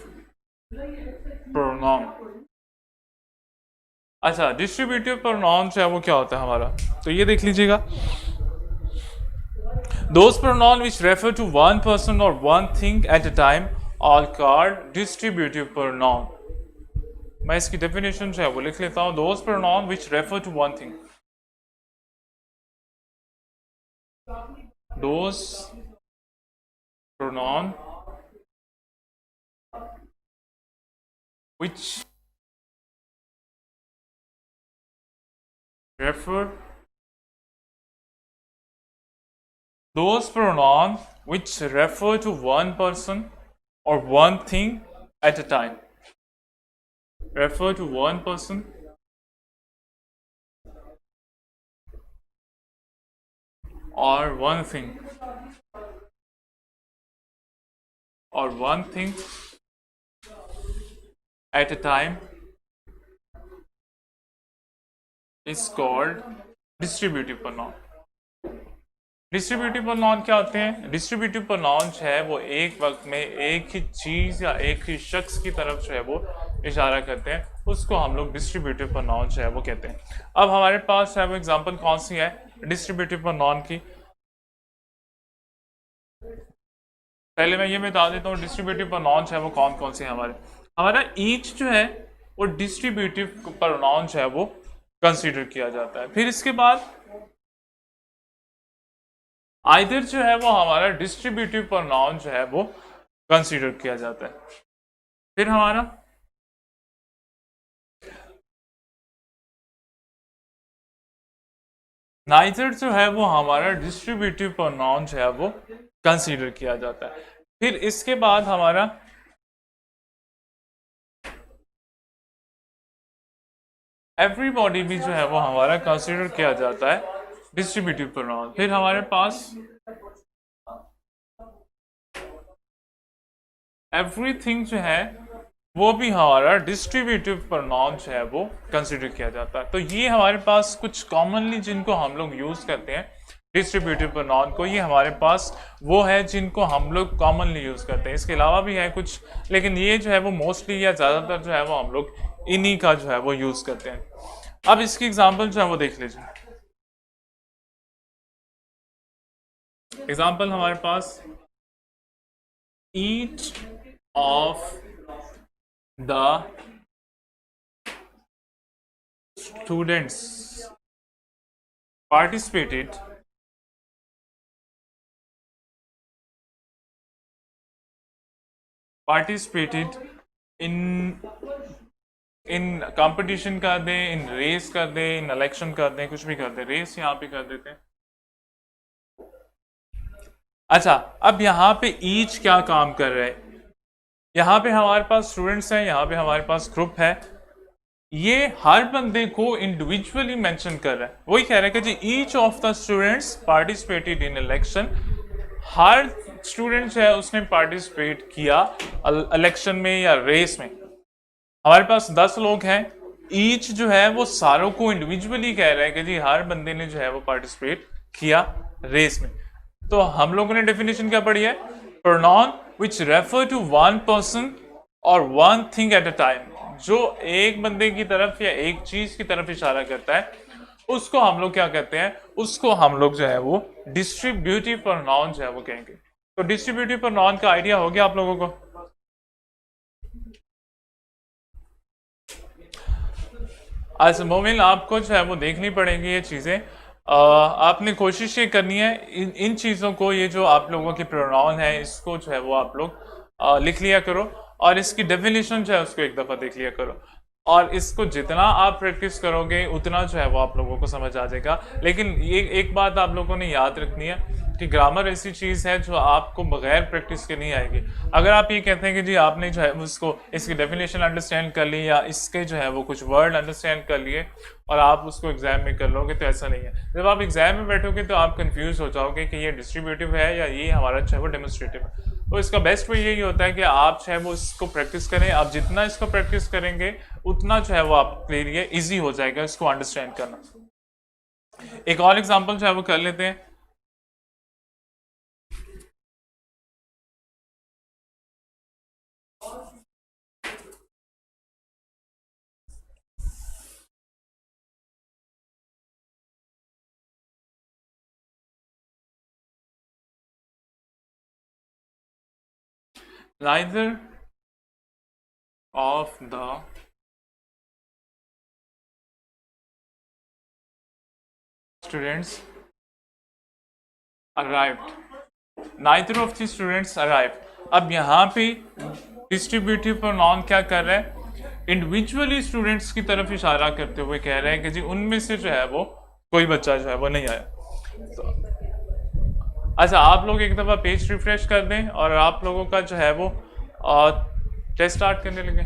प्रोनाउन, अच्छा डिस्ट्रीब्यूटिव प्रोनाउन जो है वो क्या होता है हमारा, तो ये देख लीजिएगा। Those pronouns which refer to one person or one thing at a time are called distributive pronoun. मैं इसकी डेफिनेशन जो है वो लिख लेता हूँ। Those pronouns which refer to one thing, those pronoun which refer those pronouns which refer to one person or one thing at a time, refer to one person or one thing or one thing at a time is called distributive pronoun. Distributive pronoun क्या होते हैं? Distributive pronoun जो है वो एक वक्त में एक ही चीज या एक ही शख्स की तरफ जो है वो इशारा करते हैं, उसको हम लोग डिस्ट्रीब्यूटिव प्रोनाउन जो है वो कहते हैं। अब हमारे पास है वो एग्जांपल कौन सी है डिस्ट्रीब्यूटिव प्रोनाउन की? पहले मैं ये बता देता हूँ डिस्ट्रीब्यूटिव प्रोनाउन है वो कौन कौन से हैं हमारा ईच जो है वो डिस्ट्रीब्यूटिव प्रोनाउन है वो कंसीडर किया जाता है। फिर इसके बाद आइदर जो है वो हमारा डिस्ट्रीब्यूटिव प्रोनाउन जो है वो कंसीडर किया जाता है। फिर हमारा नाइदर जो है वो हमारा डिस्ट्रीब्यूटिव प्रोनाउन जो है वो कंसीडर किया जाता है। फिर इसके बाद हमारा एवरीबॉडी भी जो है वो हमारा कंसीडर किया जाता है डिस्ट्रीब्यूटिव प्रोनाउन। फिर हमारे पास एवरीथिंग जो है वो भी हमारा डिस्ट्रीब्यूटिव प्रोनाउन जो है वो कंसीडर किया जाता है। तो ये हमारे पास कुछ कॉमनली जिनको हम लोग यूज करते हैं डिस्ट्रीब्यूटिव प्रोनाउन को, ये हमारे पास वो है जिनको हम लोग कॉमनली यूज करते हैं। इसके अलावा भी है कुछ, लेकिन ये जो है वो मोस्टली या ज्यादातर जो है वो हम लोग इन्हीं का जो है वो यूज करते हैं। अब इसकी एग्जांपल जो है वो देख लीजिए। एग्जांपल हमारे पास each of the students participated in competition कर दें, इन रेस कर दें, इन इलेक्शन कर दें, कुछ भी कर दें, रेस यहाँ पे कर देते हैं। अच्छा, अब यहाँ पे ईच क्या काम कर रहे हैं? यहाँ पे हमारे पास स्टूडेंट्स हैं, यहाँ पे हमारे पास ग्रुप है, ये हर बंदे को इंडिविजुअली मेंशन कर रहा है। वही कह रहा है कि जी each of the students participated in election, हर स्टूडेंट है उसने पार्टिसिपेट किया इलेक्शन में या रेस में। हमारे पास 10 लोग हैं, ईच जो है वो सारों को इंडिविजुअली कह रहा है कि जी हर बंदे ने जो है वो पार्टिसिपेट किया रेस में। तो हम लोगों ने डेफिनेशन क्या पढ़ी है? Pronoun which refer to one person और one thing at a time, जो एक बंदे की तरफ या एक चीज की तरफ इशारा करता है, उसको हम लोग क्या कहते हैं? उसको हम लोग जो है वो डिस्ट्रीब्यूटिव प्रोनाउन जो है वो कहेंगे। तो डिस्ट्रीब्यूटिव प्रोनाउन का आइडिया हो गया आप लोगों को? आज मोमिन आपको जो है वो देखनी पड़ेगी ये चीजें। आपने कोशिश ये करनी है इन चीजों को, ये जो आप लोगों की प्रोनाउन है इसको जो है वो आप लोग लिख लिया करो, और इसकी डेफिनेशन जो है उसको एक दफा देख लिया करो, और इसको जितना आप प्रैक्टिस करोगे उतना जो है वो आप लोगों को समझ आ जाएगा। लेकिन ये एक बात आप लोगों ने याद रखनी है कि ग्रामर ऐसी चीज़ है जो आपको बगैर प्रैक्टिस के नहीं आएगी। अगर आप ये कहते हैं कि जी आपने जो है उसको इसकी डेफिनेशन अंडरस्टैंड कर ली या इसके जो है वो कुछ वर्ड अंडरस्टैंड कर लिए और आप उसको एग्जाम में कर लोगे, तो ऐसा नहीं है। जब आप एग्जाम में बैठोगे तो आप कंफ्यूज हो जाओगे कि ये डिस्ट्रीब्यूटिव है या ये हमारा जो है वो डेमोन्स्ट्रेटिव है। तो इसका बेस्ट वे यही होता है कि आप जो है वो इसको प्रैक्टिस करें। आप जितना इसको प्रैक्टिस करेंगे उतना जो है वो आपके लिए ईजी हो जाएगा इसको अंडरस्टैंड करना। एक और एग्जाम्पल जो है वो कर लेते हैं। Neither of the students arrived. Neither of the students arrived. अब यहाँ पे डिस्ट्रीब्यूटिव प्रोनाउन क्या कर रहा है? इंडिविजुअली स्टूडेंट्स की तरफ इशारा करते हुए कह रहे हैं कि जी उनमें से जो है वो कोई बच्चा जो है वो नहीं आया। तो अच्छा, आप लोग एक दफ़ा पेज रिफ्रेश कर दें और आप लोगों का जो है वो टेस्ट स्टार्ट करने लगे।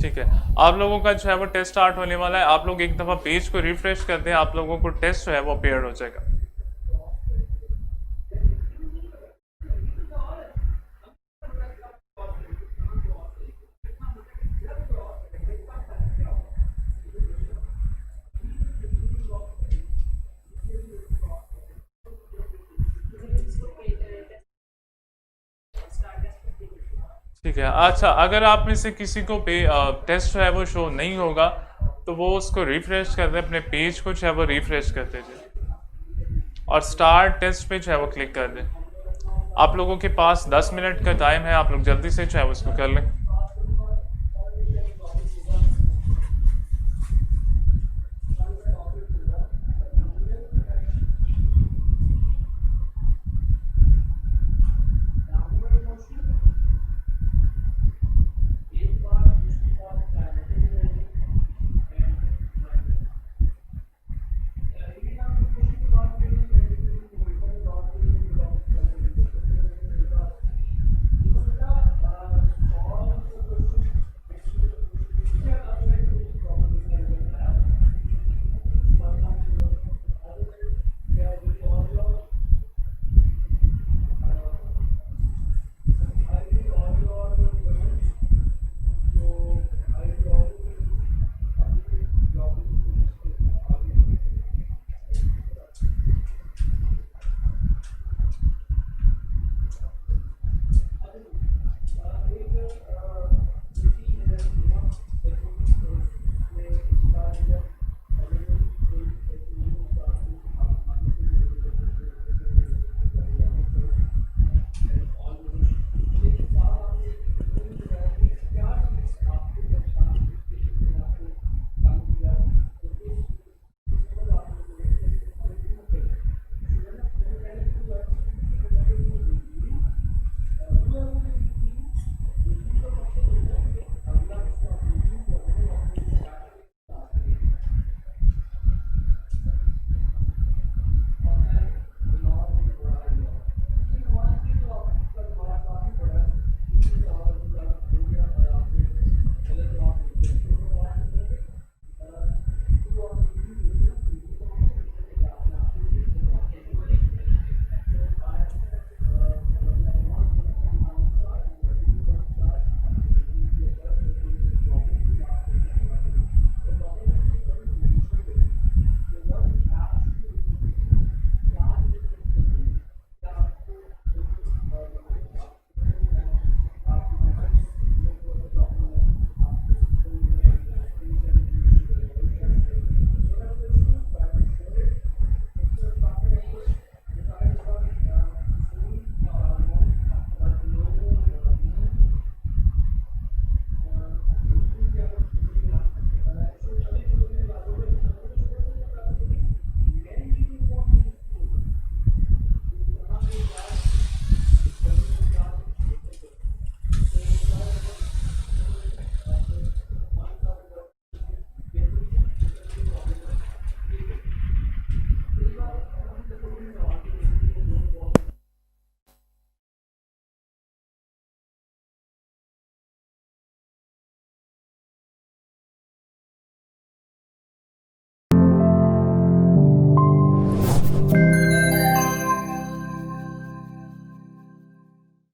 ठीक है, आप लोगों का जो है वो टेस्ट स्टार्ट होने वाला है। आप लोग एक दफ़ा पेज को रिफ्रेश कर दें, आप लोगों को टेस्ट जो है वो अपीयर हो जाएगा। ठीक है, अच्छा, अगर आप में से किसी को टेस्ट जो है वो शो नहीं होगा तो वो उसको रिफ्रेश कर दे, अपने पेज को जो है वो रिफ्रेश कर दीजिए और स्टार्ट टेस्ट पे जो है वो क्लिक कर दें। आप लोगों के पास 10 मिनट का टाइम है, आप लोग जल्दी से जो है उसको कर लें।